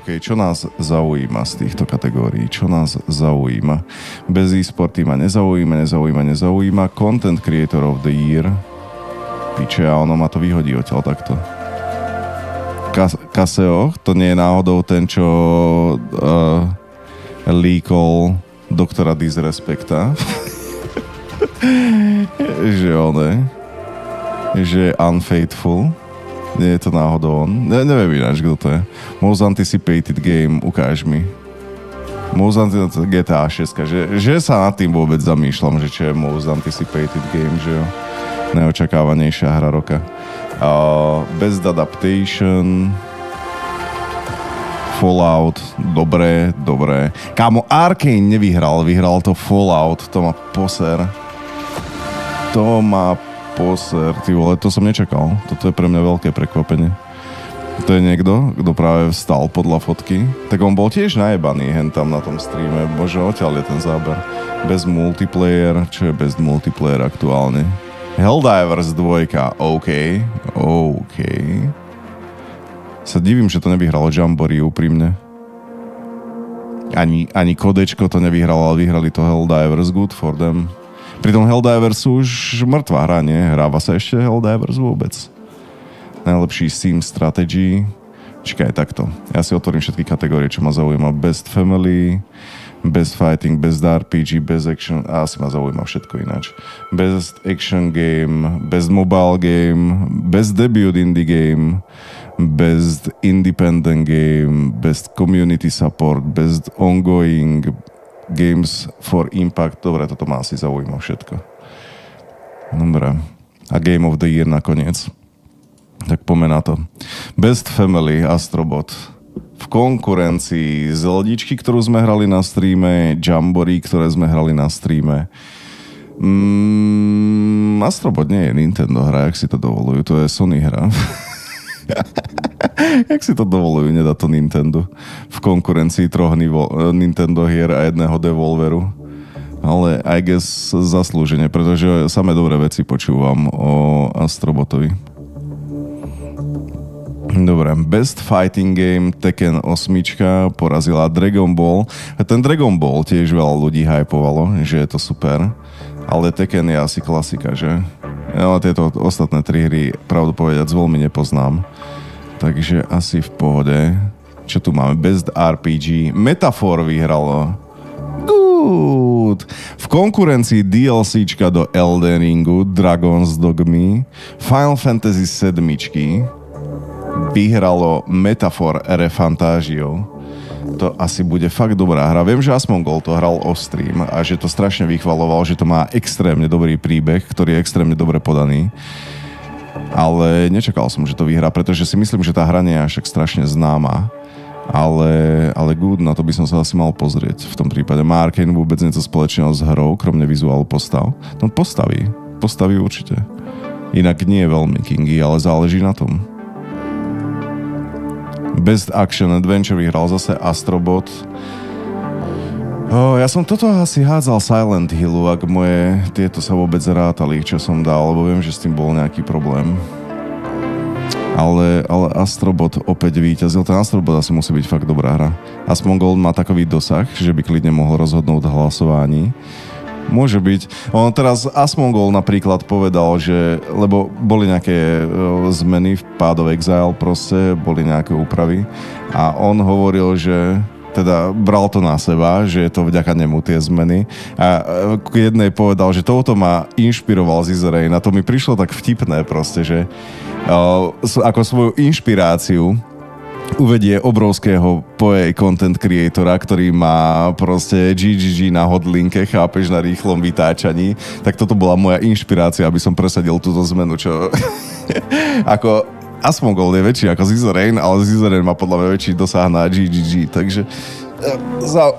OK, čo nás zaujíma z týchto kategórií? Čo nás zaujíma? Bez e-sporty ma nezaujíma. Content Creator of the Year. Piče, a ono ma to vyhodí odtiaľ takto. Kaseo, to nie je náhodou ten, čo líkol doktora Disrespekta. Že on je. Že je unfaithful. Nie je to náhodou on. Neviem ináč, kto to je. Most anticipated game, ukáž mi. Most anticipated GTA 6, že sa nad tým vôbec zamýšľam, že čo je most anticipated game, že jo. Neočakávanejšia hra roka. Best adaptation. Fallout. Dobre. Kámo, Arkane nevyhral, vyhral to Fallout. To má poser. Ty vole, to som nečakal. Toto je pre mňa veľké prekvapenie. To je niekto, kto práve vstal podľa fotky. Tak on bol tiež najebaný hen tam na tom streame. Bože, odtiaľ je ten záber. Bez multiplayer. Čo je bez multiplayer aktuálne? Helldivers 2. OK. Sa divím, že to nevyhralo Jamboree úprimne. Ani Kodečko to nevyhralo, ale vyhrali to Helldivers. Good for them. Pritom Helldivers sú už mŕtva hra, nie? Hráva sa ešte Helldivers vôbec? Najlepší sim strategy. Čakaj, takto. Ja si otvorím všetky kategórie, čo ma zaujíma. Best Family, Best Fighting, Best RPG, Best Action... Asi ma zaujíma všetko ináč. Best Action Game, Best Mobile Game, Best Debut Indie Game, Best Independent Game, Best Community Support, Best Ongoing Games for Impact. Dobre, toto ma asi zaujíma všetko. Dobre. A Game of the Year nakoniec. Tak poďme na to. Best Family, Astrobot. V konkurencii Zeldičky, ktorú sme hrali na streame, Jamboree, ktoré sme hrali na streame. Astrobot nie je Nintendo hra, jak si to dovolujú. To je Sony hra. Jak si to dovolujú, nedá to Nintendo. V konkurencii 3 Nintendo hier a 1 Devolveru. Ale I guess zaslúžene, pretože samé dobré veci počúvam o Astrobotovi. Dobre, Best Fighting Game Tekken 8 porazila Dragon Ball. Ten Dragon Ball tiež veľa ľudí hypovalo, že je to super. Ale Tekken je asi klasika, že? Ja tieto ostatné 3 hry, pravdu povedať, veľmi nepoznám. Takže asi v pohode. Čo tu máme? Best RPG. Metaphor vyhralo. Good. V konkurencii DLCčka do Elden Ringu, Dragon's Dogmy, Final Fantasy 7 vyhralo Metaphor Refantagio. To asi bude fakt dobrá hra. Viem, že Asmongold to hral off-stream a že to strašne vychvaloval, že to má extrémne dobrý príbeh, ktorý je extrémne dobre podaný. Ale nečakal som, že to vyhrá, pretože si myslím, že tá hra nie je až tak strašne známa. Ale good, na to by som sa asi mal pozrieť v tom prípade. Má Arkane vôbec niečo spoločného s hrou, kromne vizuálu postav? No postaví určite. Inak nie je veľmi kingy, ale záleží na tom. Best Action Adventure vyhral zase Astrobot. Ja som toto asi hádzal Silent Hillu, ak moje tieto sa vôbec rátali, čo som dal, lebo viem, že s tým bol nejaký problém. Ale Astrobot opäť víťazil. Ten Astrobot asi musí byť fakt dobrá hra. Asmongold má takový dosah, že by klidne mohol rozhodnúť v hlasovaní. Môže byť. On teraz Asmongold napríklad povedal, že lebo boli nejaké zmeny v Path of Exile, proste boli nejaké úpravy a on hovoril, že teda bral to na seba, že je to vďaka nemu tie zmeny a k jednej povedal, že touto ma inšpiroval Zizerain a to mi prišlo tak vtipné proste, že ako svoju inšpiráciu uvedie obrovského content creatora, ktorý má proste GGG na hotlinke, chápeš, na rýchlom vytáčaní, tak toto bola moja inšpirácia, aby som presadil túto zmenu, čo ako Asmongold je väčší ako Zizerain, ale Zizerain má podľa mňa väčší dosah na GGG, takže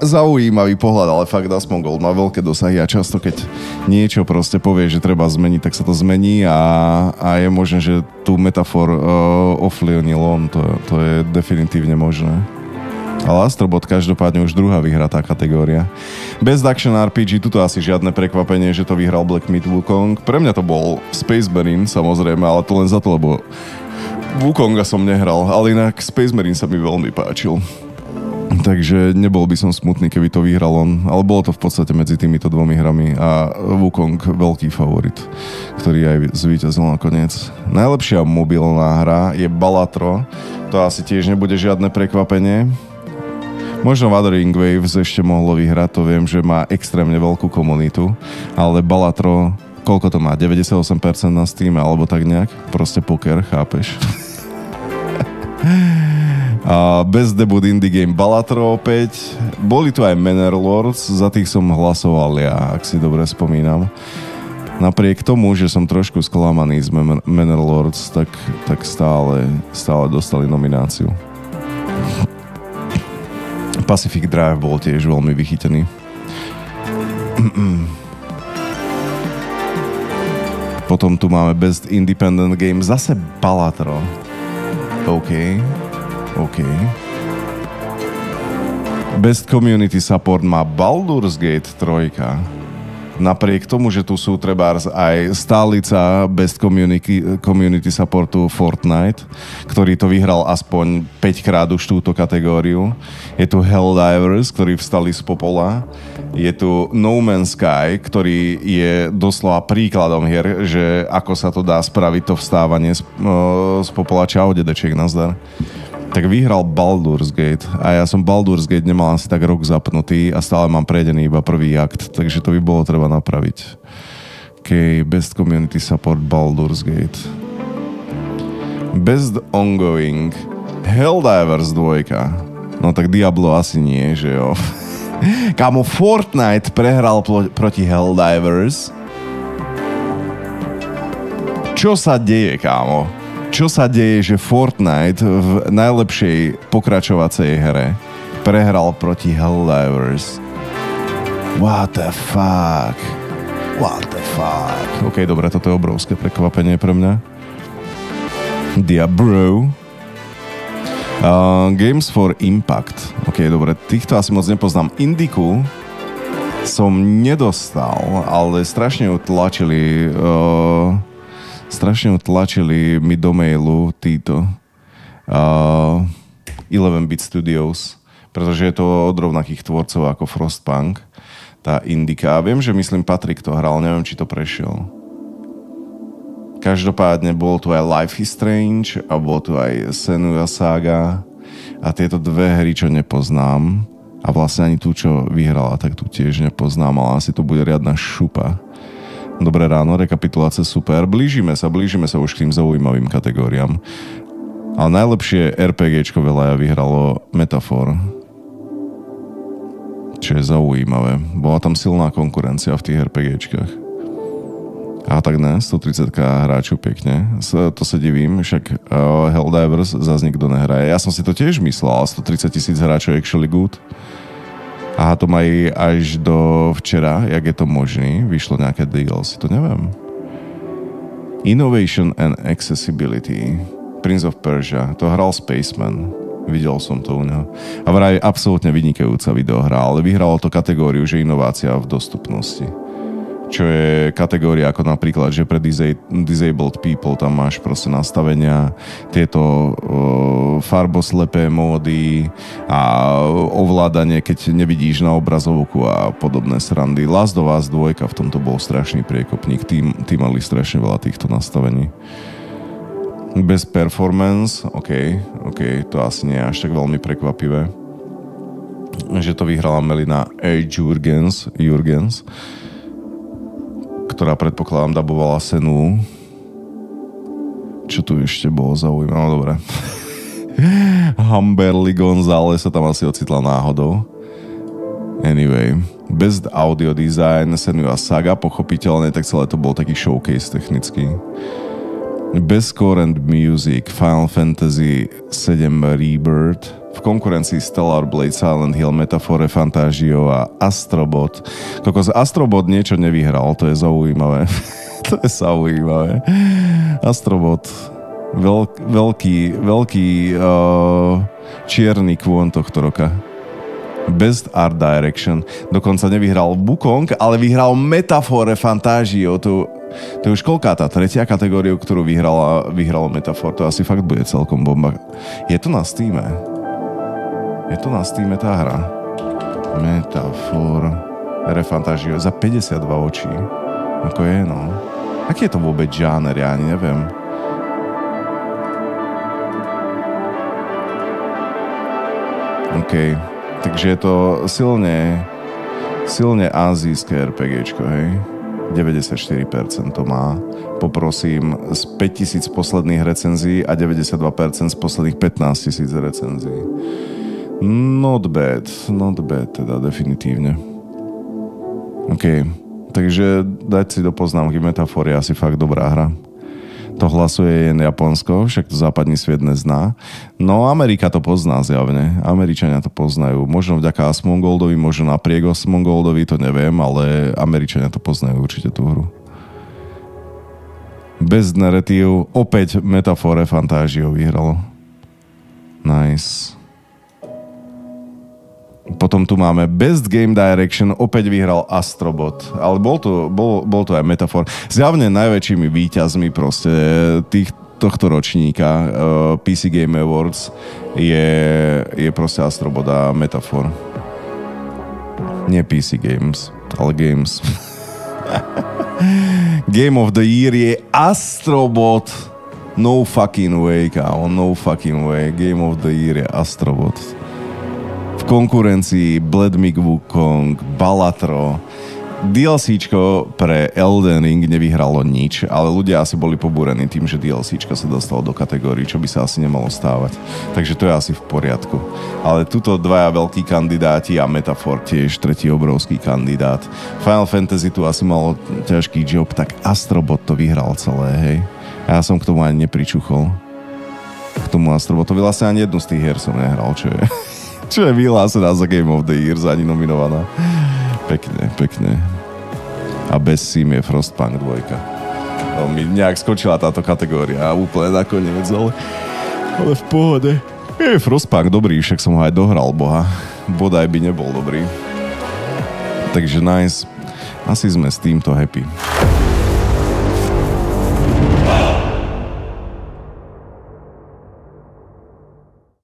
zaujímavý pohľad, ale fakt Asmongold má veľké dosahy a často keď niečo proste povie, že treba zmeniť, tak sa to zmení a je možné, že tú metafor ovplyvnil on, to je definitívne možné. Ale Astrobot každopádne už druhá vyhratá kategória. Best Action RPG, tuto asi žiadne prekvapenie, že to vyhral Black Myth Wukong. Pre mňa to bol Space Marine, samozrejme, ale to len za to, lebo Wukonga som nehral, ale inak Space Marine sa mi veľmi páčil. Takže nebol by som smutný, keby to vyhral on, ale bolo to v podstate medzi týmito dvomi hrami a Wukong veľký favorit, ktorý aj zvíťazil nakoniec. Najlepšia mobilná hra je Balatro, to asi tiež nebude žiadne prekvapenie. Možno Wuthering Waves ešte mohlo vyhrať, to viem, že má extrémne veľkú komunitu, ale Balatro, koľko to má? 98% na Steam alebo tak nejak? Proste poker, chápeš? A Best Debut Indie Game Balatro opäť. Boli tu aj Manor Lords, za tých som hlasoval ja, ak si dobre spomínam. Napriek tomu, že som trošku sklamaný z Manor Lords, tak stále dostali nomináciu. Pacific Drive bol tiež veľmi vychytený. Potom tu máme Best Independent Game, zase Balatro. OK. Best Community Support má Baldur's Gate 3. Napriek tomu, že tu sú trebárs aj stálica Best Community Supportu Fortnite, ktorý to vyhral aspoň 5 krát už túto kategóriu. Je tu Helldivers, ktorí vstali z popola. Je tu No Man's Sky, ktorý je doslova príkladom hier, že ako sa to dá spraviť to vstávanie z popola. Čau, dedeček, nazdar. Tak vyhral Baldur's Gate a ja som Baldur's Gate nemal asi tak rok zapnutý a stále mám prejdený iba prvý akt, takže to by bolo treba napraviť. OK, Best Community Support Baldur's Gate. Best Ongoing Helldivers 2. No tak Diablo asi nie, že jo. Kámo, Fortnite prehral proti Helldivers. Čo sa deje, kámo? Čo sa deje, že Fortnite v najlepšej pokračovacej hre prehral proti Helldivers? What the fuck? OK, dobre, toto je obrovské prekvapenie pre mňa. Diablo. Games for Impact. OK, dobre, týchto asi moc nepoznám. Indiku som nedostal, ale strašne utlačili mi do mailu títo 11-bit Studios, pretože je to od rovnakých tvorcov ako Frostpunk, tá Indika. Viem, že myslím Patrik to hral, neviem, či to prešiel. Každopádne bol tu aj Life is Strange a bol tu aj Senua Saga a tieto dve hry, čo nepoznám a vlastne ani tú, čo vyhrala, tak tu tiež nepoznám, ale asi to bude riadna šupa. Dobré ráno, rekapitulácia super. Blížime sa už k tým zaujímavým kategóriám. Ale najlepšie RPGčko veľa vyhralo Metafor. Čo je zaujímavé. Bola tam silná konkurencia v tých RPGčkách. A tak ne, 130 hráčov pekne. To sa divím, však Helldivers zase nikto nehraje. Ja som si to tiež myslel, ale 130 000 hráčov actually good. Aha, to mají až do včera, jak je to možný. Vyšlo nejaké DLC, to neviem. Innovation and Accessibility. Prince of Persia. To hral Spaceman. Videl som to u neho. A vraj absolútne vynikajúca videohra, ale vyhralo to kategóriu, že inovácia v dostupnosti. Čo je kategória ako napríklad, že pre disabled people tam máš proste nastavenia, tieto farboslepé módy a ovládanie, keď nevidíš na obrazovku a podobné srandy. Last of Us 2 v tomto bol strašný priekopník, tí mali strašne veľa týchto nastavení. Best performance, OK, to asi nie je až tak veľmi prekvapivé, že to vyhrala Melina Jurgens, ktorá predpokladám dabovala Senu. Čo tu ešte bolo zaujímavé? No dobre. Humberly González sa tam asi ocitla náhodou. Anyway. Best Audio Design Senua Saga, pochopiteľne, tak celé to bol taký showcase technický. Best Score and Music Final Fantasy 7 Rebirth, v konkurencii Stellar Blade, Silent Hill, Metaphore, Fantagio a Astrobot. Kokos, Astrobot niečo nevyhral, to je zaujímavé. To je zaujímavé. Astrobot, veľký čierny kvôň tohto roka. Best Art Direction. Dokonca nevyhral Wukong, ale vyhral Metaphore Fantagio. To je už koľká tá tretia kategória, ktorú vyhralo Metaphor. To asi fakt bude celkom bomba. Je to na Steame. Je to na Steame tá hra? Metafor Refantagio za 52 očí. Ako je, no. Aký je to vôbec žáner? Ja ani neviem. OK. Takže je to silne azijské RPGčko, hej? 94% to má. Poprosím z 5000 posledných recenzií a 92% z posledných 15 000 recenzií. Not bad, teda definitívne. OK, takže dať si do poznámky, Metafor je asi fakt dobrá hra. To hlasuje jen Japonsko, však to západný svet nezná. No Amerika to pozná zjavne. Američania to poznajú. Možno vďaka Asmongoldovi, možno napriek Asmongoldovi, to neviem, ale Američania to poznajú určite tú hru. Best narratív, opäť Metafor Refantagio vyhralo. Nice. Potom tu máme Best Game Direction, opäť vyhral Astrobot, ale bol to aj Metafor. Zjavne najväčšími víťazmi proste tohto ročníka PC Game Awards je proste Astrobot a Metafor. Nie PC Games, ale Games. Game of the Year je Astrobot. No fucking way, kámo, no fucking way. Game of the Year je Astrobot. V konkurencii Blood Mig Wukong, Balatro. DLCčko pre Elden Ring nevyhralo nič, ale ľudia asi boli pobúrení tým, že DLCčko sa dostalo do kategórií, čo by sa asi nemalo stávať. Takže to je asi v poriadku. Ale tuto dvaja veľkí kandidáti a Metafor tiež tretí obrovský kandidát. Final Fantasy tu asi malo ťažký job, tak Astrobot to vyhral celé, hej. A ja som k tomu ani nepričuchol. K tomu Astrobotovi vlastne ani jednu z tých hier som nehral, čo je vyhlásená za Game of the Year, ani nominovaná. Pekne. A bez Sim je Frostpunk 2. No, mi nejak skočila táto kategória úplne nakoniec, ale v pohode. Je Frostpunk dobrý, však som ho aj dohral, boha. Bodaj by nebol dobrý. Takže nice. Asi sme s týmto happy.